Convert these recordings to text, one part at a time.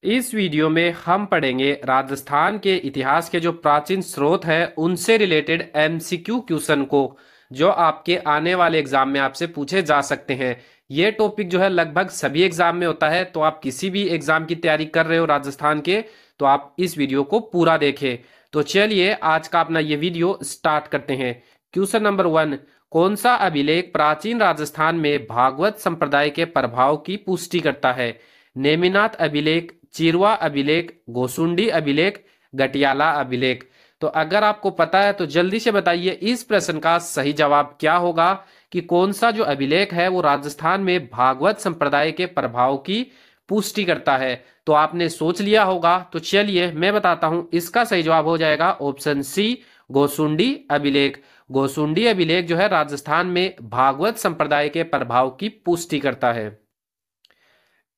इस वीडियो में हम पढ़ेंगे राजस्थान के इतिहास के जो प्राचीन स्रोत हैं उनसे रिलेटेड एमसीक्यू क्वेश्चन को, जो आपके आने वाले एग्जाम में आपसे पूछे जा सकते हैं। ये टॉपिक जो है लगभग सभी एग्जाम में होता है, तो आप किसी भी एग्जाम की तैयारी कर रहे हो राजस्थान के, तो आप इस वीडियो को पूरा देखें। तो चलिए आज का अपना ये वीडियो स्टार्ट करते हैं। क्वेश्चन नंबर 1, कौन सा अभिलेख प्राचीन राजस्थान में भागवत संप्रदाय के प्रभाव की पुष्टि करता है? नेमिनाथ अभिलेख, चिरवा अभिलेख, गोसुंडी अभिलेख, गटियाला अभिलेख। तो अगर आपको पता है तो जल्दी से बताइए इस प्रश्न का सही जवाब क्या होगा कि कौन सा जो अभिलेख है वो राजस्थान में भागवत संप्रदाय के प्रभाव की पुष्टि करता है। तो आपने सोच लिया होगा, तो चलिए मैं बताता हूं। इसका सही जवाब हो जाएगा ऑप्शन सी, गोसुंडी अभिलेख। गोसुंडी अभिलेख जो है राजस्थान में भागवत संप्रदाय के प्रभाव की पुष्टि करता है।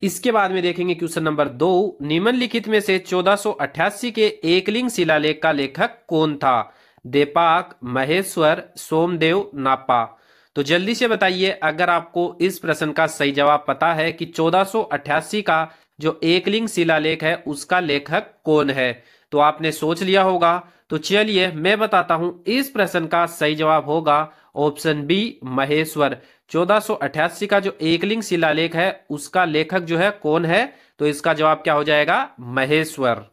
इसके बाद में देखेंगे क्वेश्चन नंबर 2, निम्नलिखित में से 1488 के एकलिंग शिलालेख का लेखक कौन था? देपाक, महेश्वर, सोमदेव, नापा। तो जल्दी से बताइए अगर आपको इस प्रश्न का सही जवाब पता है कि 1488 का जो एकलिंग शिलालेख है उसका लेखक कौन है। तो आपने सोच लिया होगा, तो चलिए मैं बताता हूं। इस प्रश्न का सही जवाब होगा ऑप्शन बी, महेश्वर। 1488 का जो एकलिंग शिलालेख है उसका लेखक जो है कौन है? तो इसका जवाब क्या हो जाएगा? महेश्वर।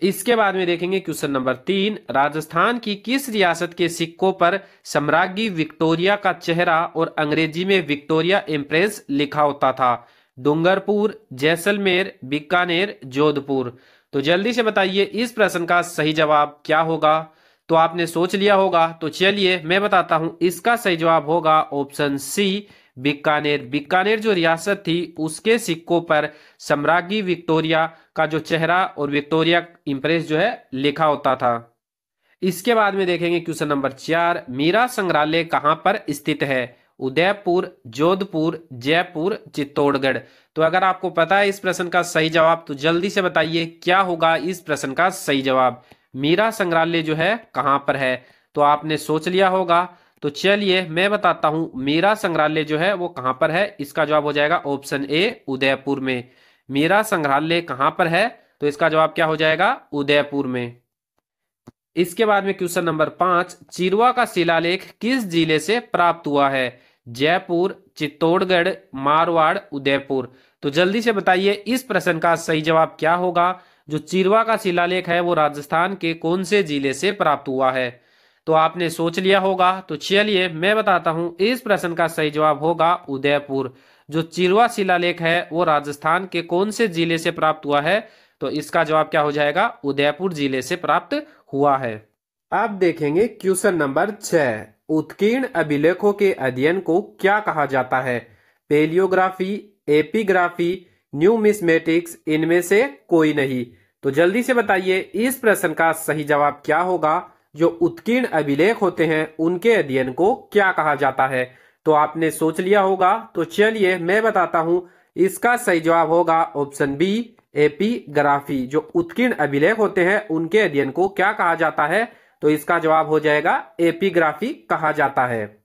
इसके बाद में देखेंगे क्वेश्चन नंबर 3, राजस्थान की किस रियासत के सिक्कों पर सम्राज्ञी विक्टोरिया का चेहरा और अंग्रेजी में विक्टोरिया इम्प्रेस लिखा होता था? डूंगरपुर, जैसलमेर, बीकानेर, जोधपुर। तो जल्दी से बताइए इस प्रश्न का सही जवाब क्या होगा। तो आपने सोच लिया होगा, तो चलिए मैं बताता हूं। इसका सही जवाब होगा ऑप्शन सी, बीकानेर। बीकानेर जो रियासत थी उसके सिक्कों पर सम्राज्ञी विक्टोरिया का जो चेहरा और विक्टोरिया इंप्रेस जो है लिखा होता था। इसके बाद में देखेंगे क्वेश्चन नंबर 4, मीरा संग्रहालय कहां पर स्थित है? उदयपुर, जोधपुर, जयपुर, चित्तौड़गढ़। तो अगर आपको पता है इस प्रश्न का सही जवाब, तो जल्दी से बताइए क्या होगा इस प्रश्न का सही जवाब। मीरा संग्रहालय जो है कहां पर है? तो आपने सोच लिया होगा, तो चलिए मैं बताता हूं। मीरा संग्रहालय जो है वो कहां पर है? इसका जवाब हो जाएगा ऑप्शन ए, उदयपुर में। मीरा संग्रहालय कहां पर है? तो इसका जवाब क्या हो जाएगा? उदयपुर में। इसके बाद में क्वेश्चन नंबर 5, चिरवा का शिलालेख किस जिले से प्राप्त हुआ है? जयपुर, चित्तौड़गढ़, मारवाड़, उदयपुर। तो जल्दी से बताइए इस प्रश्न का सही जवाब क्या होगा। जो चिरवा का शिलालेख है वो राजस्थान के कौन से जिले से प्राप्त हुआ है? तो आपने सोच लिया होगा, तो चलिए मैं बताता हूं। इस प्रश्न का सही जवाब होगा उदयपुर। जो चिरवा शिलालेख है वो राजस्थान के कौन से जिले से प्राप्त हुआ है? तो इसका जवाब क्या हो जाएगा? उदयपुर जिले से प्राप्त हुआ है। अब देखेंगे क्वेश्चन नंबर 6, उत्कीर्ण अभिलेखों के अध्ययन को क्या कहा जाता है? पेलियोग्राफी, एपिग्राफी, न्यूमिस्मेटिक्स, इनमें से कोई नहीं। तो जल्दी से बताइए इस प्रश्न का सही जवाब क्या होगा। जो उत्कीर्ण अभिलेख होते हैं उनके अध्ययन को क्या कहा जाता है? तो आपने सोच लिया होगा, तो चलिए मैं बताता हूं। इसका सही जवाब होगा ऑप्शन बी, एपिग्राफी। जो उत्कीर्ण अभिलेख होते हैं उनके अध्ययन को क्या कहा जाता है? तो इसका जवाब हो जाएगा एपिग्राफी कहा जाता है।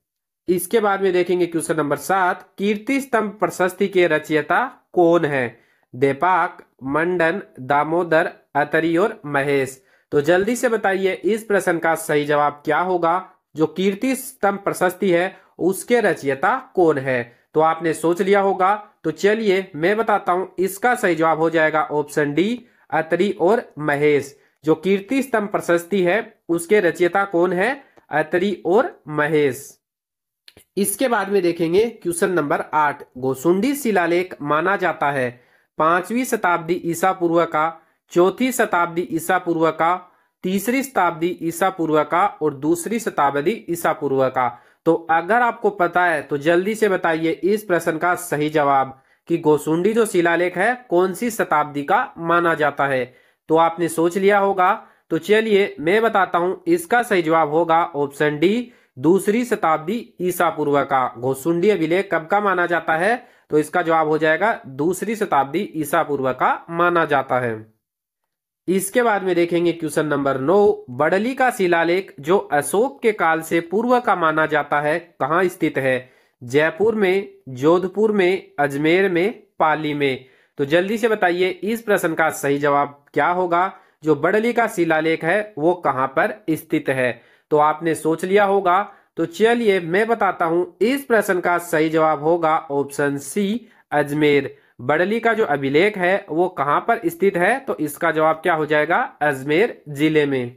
इसके बाद में देखेंगे क्वेश्चन नंबर 7, कीर्ति स्तंभ प्रशस्ति के रचयिता कौन है? देपाक, मंडन, दामोदर, अतरी और महेश। तो जल्दी से बताइए इस प्रश्न का सही जवाब क्या होगा। जो कीर्ति स्तंभ प्रशस्ति है उसके रचयिता कौन है? तो आपने सोच लिया होगा, तो चलिए मैं बताता हूं। इसका सही जवाब हो जाएगा ऑप्शन डी, अतरी और महेश। जो कीर्ति स्तंभ प्रशस्ति है उसके रचयिता कौन है? अतरी और महेश। इसके बाद में देखेंगे क्वेश्चन नंबर 8, गोसुंडी शिलालेख माना जाता है 5वीं शताब्दी ईसा पूर्व का, 4वीं शताब्दी ईसा पूर्व का, 3री शताब्दी ईसा पूर्व का और 2री शताब्दी ईसा पूर्व का। तो अगर आपको पता है तो जल्दी से बताइए इस प्रश्न का सही जवाब कि गोसुंडी जो शिलालेख है कौन सी शताब्दी का माना जाता है। तो आपने सोच लिया होगा, तो चलिए मैं बताता हूं। इसका सही जवाब होगा ऑप्शन डी, 2री शताब्दी ईसा पूर्व का। गोसुंडी अभिलेख कब का माना जाता है? तो इसका जवाब हो जाएगा 2री शताब्दी ईसा पूर्व का माना जाता है। इसके बाद में देखेंगे क्वेश्चन नंबर 9, बड़ली का शिलालेख जो अशोक के काल से पूर्व का माना जाता है कहाँ स्थित है? जयपुर में, जोधपुर में, अजमेर में, पाली में। तो जल्दी से बताइए इस प्रश्न का सही जवाब क्या होगा। जो बड़ली का शिलालेख है वो कहाँ पर स्थित है। तो आपने सोच लिया होगा। तो चलिए मैं बताता हूं, इस प्रश्न का सही जवाब होगा ऑप्शन सी, अजमेर। बड़ली का जो अभिलेख है वो कहाँ पर स्थित है, तो इसका जवाब क्या हो जाएगा, अजमेर जिले में।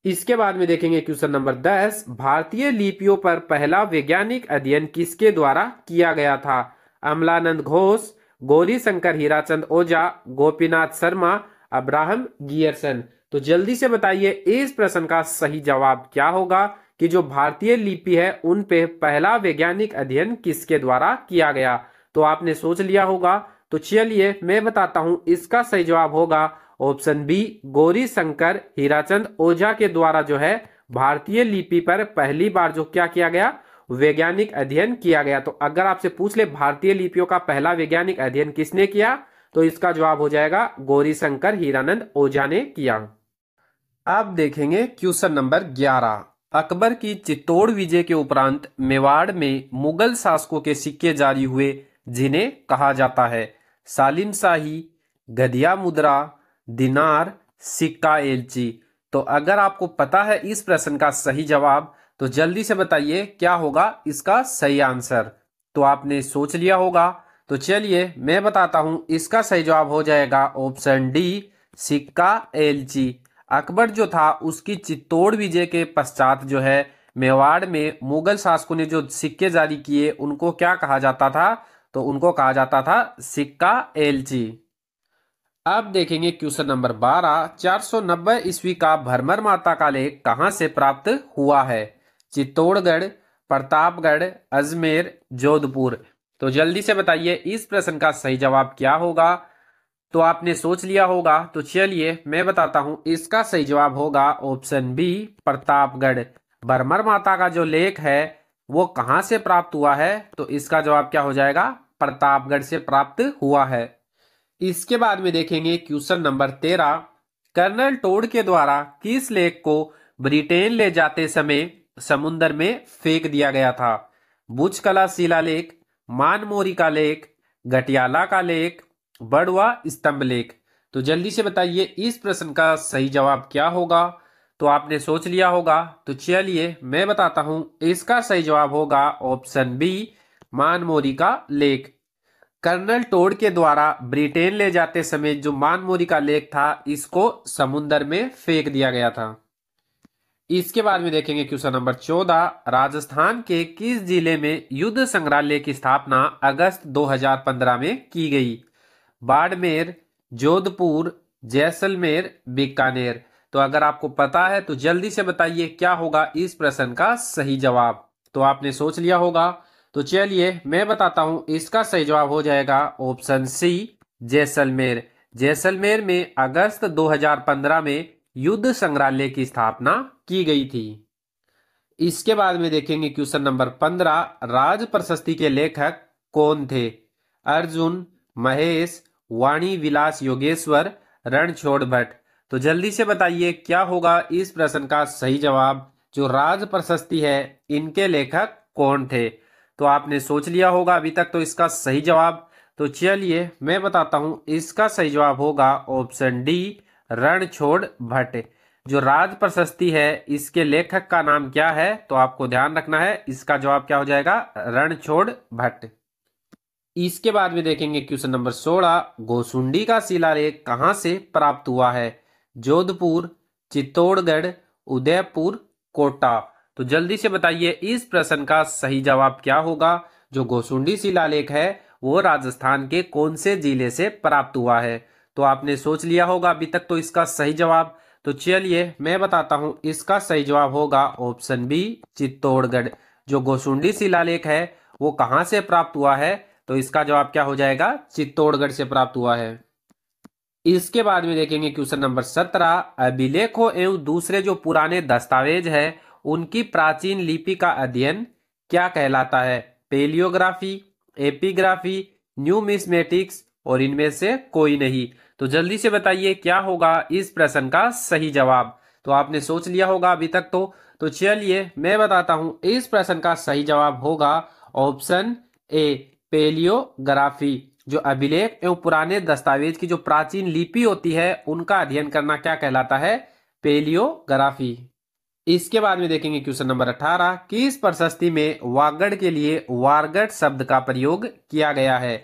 इसके बाद में देखेंगे क्वेश्चन नंबर 10, भारतीय लिपियों पर पहला वैज्ञानिक अध्ययन किसके द्वारा किया गया था। अमलानंद घोष, गौरी शंकर हीराचंद ओझा, गोपीनाथ शर्मा, अब्राहम गियरसन। तो जल्दी से बताइए इस प्रश्न का सही जवाब क्या होगा कि जो भारतीय लिपि है उन पे पहला वैज्ञानिक अध्ययन किसके द्वारा किया गया। तो आपने सोच लिया होगा। तो चलिए मैं बताता हूं, इसका सही जवाब होगा ऑप्शन बी, गौरी शंकर हीराचंद ओझा के द्वारा जो है भारतीय लिपि पर पहली बार जो क्या किया गया, वैज्ञानिक अध्ययन किया गया। तो अगर आपसे पूछ ले भारतीय लिपियों का पहला वैज्ञानिक अध्ययन किसने किया, तो इसका जवाब हो जाएगा गौरी शंकर हीरानंद ओझा ने किया। अब देखेंगे क्वेश्चन नंबर 11, अकबर की चित्तौड़ विजय के उपरांत मेवाड़ में मुगल शासकों के सिक्के जारी हुए जिन्हें कहा जाता है। सालिम शाही, गधिया मुद्रा, दिनार, सिक्का एलची। तो अगर आपको पता है इस प्रश्न का सही जवाब, तो जल्दी से बताइए क्या होगा इसका सही आंसर। तो आपने सोच लिया होगा। तो चलिए मैं बताता हूं, इसका सही जवाब हो जाएगा ऑप्शन डी, सिक्का एलची। अकबर जो था उसकी चित्तौड़ विजय के पश्चात जो है मेवाड़ में मुगल शासकों ने जो सिक्के जारी किए उनको क्या कहा जाता था, तो उनको कहा जाता था सिक्का एलची। अब देखेंगे क्वेश्चन नंबर 12, 490 ईस्वी का भरमर माता का लेख कहां से प्राप्त हुआ है। चित्तौड़गढ़, प्रतापगढ़, अजमेर, जोधपुर। तो जल्दी से बताइए इस प्रश्न का सही जवाब क्या होगा। तो आपने सोच लिया होगा। तो चलिए मैं बताता हूं, इसका सही जवाब होगा ऑप्शन बी, प्रतापगढ़। भरमर माता का जो लेख है वो कहां से प्राप्त हुआ है, तो इसका जवाब क्या हो जाएगा, प्रतापगढ़ से प्राप्त हुआ है। इसके बाद में देखेंगे क्वेश्चन नंबर 13, कर्नल टोड के द्वारा किस लेख को ब्रिटेन ले जाते समय समुद्र में फेंक दिया गया था। बुचकला शिलालेख, मानमोरी का लेख, गटियाला का लेख, बड़वा स्तंभ लेख। तो जल्दी से बताइए इस प्रश्न का सही जवाब क्या होगा। तो आपने सोच लिया होगा। तो चलिए मैं बताता हूं, इसका सही जवाब होगा ऑप्शन बी, मानमोरी का लेख। कर्नल टोड के द्वारा ब्रिटेन ले जाते समय जो मानमोरी का लेख था इसको समुद्र में फेंक दिया गया था। इसके बाद में देखेंगे क्वेश्चन नंबर 14, राजस्थान के किस जिले में युद्ध संग्रहालय की स्थापना अगस्त 2015 में की गई। बाड़मेर, जोधपुर, जैसलमेर, बीकानेर। तो अगर आपको पता है तो जल्दी से बताइए क्या होगा इस प्रश्न का सही जवाब। तो आपने सोच लिया होगा। तो चलिए मैं बताता हूं, इसका सही जवाब हो जाएगा ऑप्शन सी, जैसलमेर। जैसलमेर में अगस्त 2015 में युद्ध संग्रहालय की स्थापना की गई थी। इसके बाद में देखेंगे क्वेश्चन नंबर 15, राज प्रशस्ति के लेखक कौन थे। अर्जुन, महेश, वाणी विलास योगेश्वर, रणछोड़ भट्ट। तो जल्दी से बताइए क्या होगा इस प्रश्न का सही जवाब। जो राज प्रशस्ति है इनके लेखक कौन थे। तो आपने सोच लिया होगा अभी तक तो इसका सही जवाब। तो चलिए मैं बताता हूं, इसका सही जवाब होगा ऑप्शन डी, रणछोड़ भट्ट। जो राज प्रशस्ति है इसके लेखक का नाम क्या है, तो आपको ध्यान रखना है, इसका जवाब क्या हो जाएगा, रणछोड़ भट्ट। इसके बाद में देखेंगे क्वेश्चन नंबर 16, गोसुंडी का शिलालेख कहां से प्राप्त हुआ है। जोधपुर, चित्तौड़गढ़, उदयपुर, कोटा। तो जल्दी से बताइए इस प्रश्न का सही जवाब क्या होगा। जो गोसुंडी शिलालेख है वो राजस्थान के कौन से जिले से प्राप्त हुआ है। तो आपने सोच लिया होगा अभी तक तो इसका सही जवाब। तो चलिए मैं बताता हूं, इसका सही जवाब होगा ऑप्शन बी, चित्तौड़गढ़। जो गोसुंडी शिलालेख है वो कहां से प्राप्त हुआ है, तो इसका जवाब क्या हो जाएगा, चित्तौड़गढ़ से प्राप्त हुआ है। इसके बाद में देखेंगे क्वेश्चन नंबर 17, अभिलेखों एवं दूसरे जो पुराने दस्तावेज है उनकी प्राचीन लिपि का अध्ययन क्या कहलाता है। पेलियोग्राफी, एपिग्राफी, न्यूमिस्मेटिक्स और इनमें से कोई नहीं। तो जल्दी से बताइए क्या होगा इस प्रश्न का सही जवाब। तो आपने सोच लिया होगा अभी तक तो चलिए मैं बताता हूं, इस प्रश्न का सही जवाब होगा ऑप्शन ए, पेलियोग्राफी। जो अभिलेख एवं पुराने दस्तावेज की जो प्राचीन लिपि होती है उनका अध्ययन करना क्या कहलाता है? पेलियोग्राफी। इसके बाद में देखेंगे क्वेश्चन नंबर 18, किस प्रशस्ति में वागड़ के लिए वारगड़ शब्द का प्रयोग किया गया है?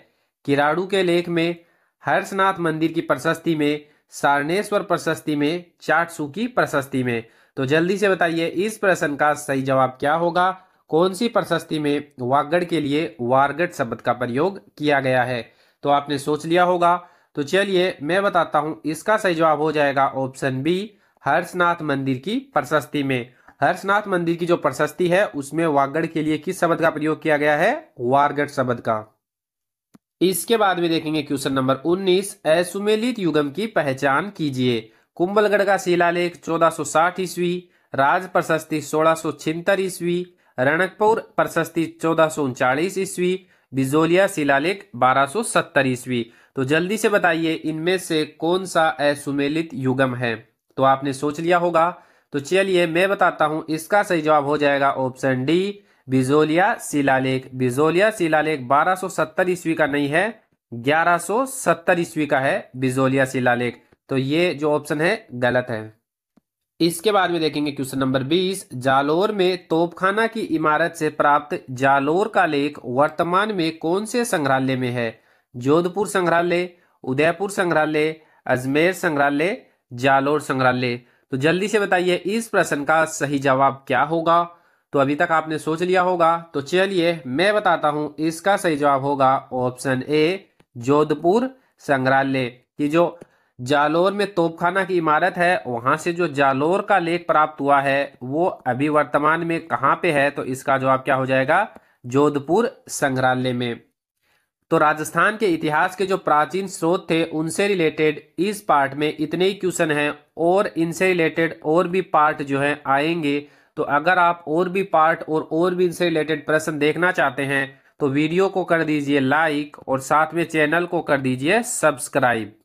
किराड़ू के लेख में, हर्षनाथ मंदिर की प्रशस्ति में, सारनेश्वर प्रशस्ति में, चाटसू की प्रशस्ति में। तो जल्दी से बताइए इस प्रश्न का सही जवाब क्या होगा? कौन सी प्रशस्ति में वागड़ के लिए वारगड़ शब्द का प्रयोग किया गया है? तो आपने सोच लिया होगा। तो चलिए मैं बताता हूं, इसका सही जवाब हो जाएगा ऑप्शन बी, हर्षनाथ मंदिर की प्रशस्ति में। हर्षनाथ मंदिर की जो प्रशस्ति है उसमें वागड़ के लिए किस शब्द का प्रयोग किया गया है? वारगड़ शब्द का। इसके बाद में देखेंगे क्वेश्चन नंबर 19, असुमेलित युगम की पहचान कीजिए। कुंभलगढ़ का शिलालेख 1460 ईस्वी, राज प्रशस्ति 1676 ईस्वी, रणकपुर प्रशस्ति 1439 ईस्वी, बिजोलिया शिलालेख 1270 ईस्वी। तो जल्दी से बताइए इनमें से कौन सा असुमेलित युगम है? तो आपने सोच लिया होगा। तो चलिए मैं बताता हूं, इसका सही जवाब हो जाएगा ऑप्शन डी, बिजोलिया शिलालेख। बिजोलिया शिलालेख 1270 ईस्वी का नहीं है, 1170 ईस्वी का है बिजोलिया शिलालेख। तो ये जो ऑप्शन है गलत है। इसके बाद में देखेंगे क्वेश्चन नंबर 20, जालोर में तोपखाना की इमारत से प्राप्त जालोर का लेख वर्तमान में कौन से संग्रहालय में है? जोधपुर संग्रहालय, उदयपुर संग्रहालय, अजमेर संग्रहालय, जालोर संग्रहालय। तो जल्दी से बताइए इस प्रश्न का सही जवाब क्या होगा? तो अभी तक आपने सोच लिया होगा। तो चलिए मैं बताता हूं, इसका सही जवाब होगा ऑप्शन ए, जोधपुर संग्रहालय। की जो जालोर में तोपखाना की इमारत है वहां से जो जालोर का लेख प्राप्त हुआ है वो अभी वर्तमान में कहाँ पे है? तो इसका जवाब क्या हो जाएगा? जोधपुर संग्रहालय में। तो राजस्थान के इतिहास के जो प्राचीन स्रोत थे उनसे रिलेटेड इस पार्ट में इतने ही क्वेश्चन हैं, और इनसे रिलेटेड और भी पार्ट जो है आएंगे। तो अगर आप और भी पार्ट और भी इनसे रिलेटेड प्रश्न देखना चाहते हैं तो वीडियो को कर दीजिए लाइक और साथ में चैनल को कर दीजिए सब्सक्राइब।